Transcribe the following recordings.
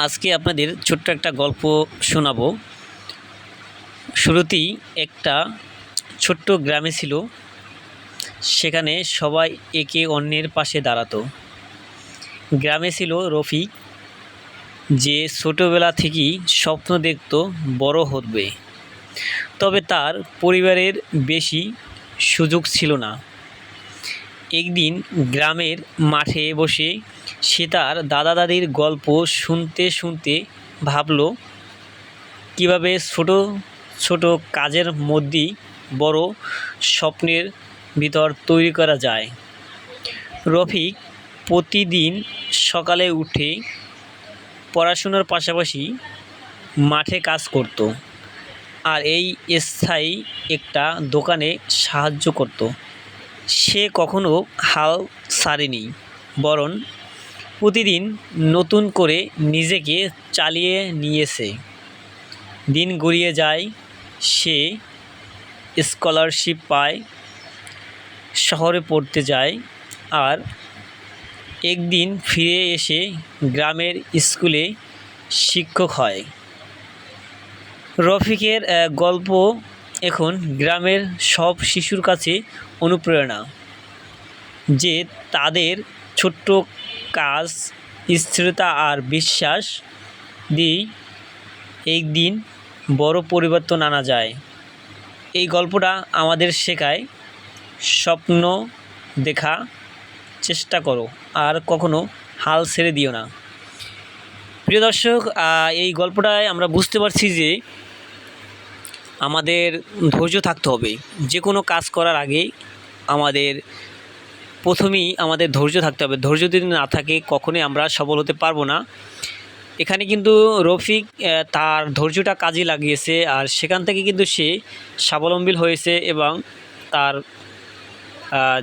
আজকে আপনাদের ছোট্ট একটা গল্প শোনাবো। শুরুতেই একটা ছোট্ট গ্রামে ছিল, সেখানে সবাই একে অন্যের পাশে দাঁড়াতো। গ্রামে ছিল রফিক, যে ছোটোবেলা থেকেই স্বপ্ন দেখত বড় হবে, তবে তার পরিবারের বেশি সুযোগ ছিল না। একদিন গ্রামের মাঠে বসে সে তার দাদা দাদির গল্প শুনতে শুনতে ভাবল, কীভাবে ছোট ছোট কাজের মধ্যেই বড় স্বপ্নের ভিতর তৈরি করা যায়। রফিক প্রতিদিন সকালে উঠে পড়াশোনার পাশাপাশি মাঠে কাজ করত, আর এই স্থায়ী একটা দোকানে সাহায্য করত। সে কখনো হাল ছাড়েনি, বরং প্রতিদিন নতুন করে নিজেকে চালিয়ে নিয়েছে। দিন গড়িয়ে যায়, সে স্কলারশিপ পায়, শহরে পড়তে যায়, আর একদিন ফিরে এসে গ্রামের স্কুলে শিক্ষক হয়। রফিকের গল্প এখন গ্রামের সব শিশুর কাছে অনুপ্রেরণা, যে তাদের ছোট্ট কাজ, স্থিরতা আর বিশ্বাস দিয়েই একদিন বড় পরিবর্তন আনা যায়। এই গল্পটা আমাদের শেখায়, স্বপ্ন দেখা চেষ্টা করো আর কখনো হাল ছেড়ে দিও না। প্রিয় দর্শক, এই গল্পটায় আমরা বুঝতে পারছি যে আমাদের ধৈর্য থাকতে হবে। যে কোনো কাজ করার আগে আমাদের প্রথমেই ধৈর্য থাকতে হবে। ধৈর্য যদি না থাকে কখনোই আমরা সফল হতে পারবো না। এখানে কিন্তু রফিক তার ধৈর্যটা কাজে লাগিয়েছে, আর সেখান থেকে কিন্তু সে স্বাবলম্বী হয়েছে এবং তার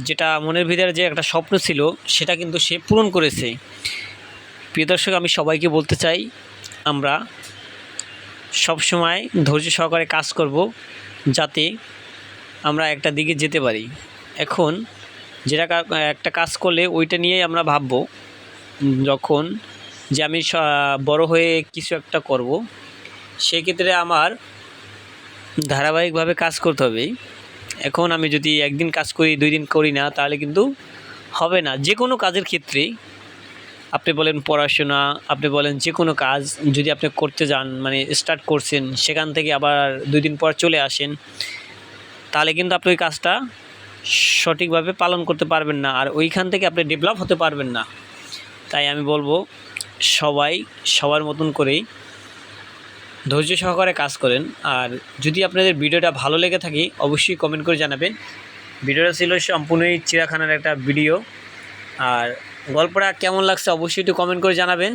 যেটা মনের ভিতরে যে একটা স্বপ্ন ছিল সেটা কিন্তু সে পূরণ করেছে। প্রিয় দর্শক, আমি সবাইকে বলতে চাই, আমরা সবসময় ধৈর্য সহকারে কাজ করব, যাতে আমরা একটা দিকে যেতে পারি। এখন যেটা একটা কাজ করলে ওইটা নিয়েই আমরা ভাববো, যখন যে আমি বড় হয়ে কিছু একটা করব, সেক্ষেত্রে আমার ধারাবাহিকভাবে কাজ করতে হবে। এখন আমি যদি একদিন কাজ করি, 2 দিন করি না, তাহলে কিন্তু হবে না। যে কোনো কাজের ক্ষেত্রে, আপনি বলেন পড়াশোনা, আপনি বলেন যে কোনো কাজ যদি আপনি করতে যান, মানে স্টার্ট করছেন, সেখান থেকে আবার 2 দিন পর চলে আসেন, তাহলে কিন্তু আপনি ওই কাজটা সঠিকভাবে পালন করতে পারবেন না, আর ওইখান থেকে আপনি ডেভেলপ হতে পারবেন না। তাই আমি বলবো, সবাই সবার মতন করেই ধৈর্য সহকারে কাজ করেন। আর যদি আপনাদের ভিডিওটা ভালো লেগে থাকে অবশ্যই কমেন্ট করে জানাবেন। ভিডিওটা ছিল সম্পূর্ণই চিড়িয়াখানার একটা ভিডিও, আর গল্পটা কেমন লাগছে অবশ্যই একটু কমেন্ট করে জানাবেন।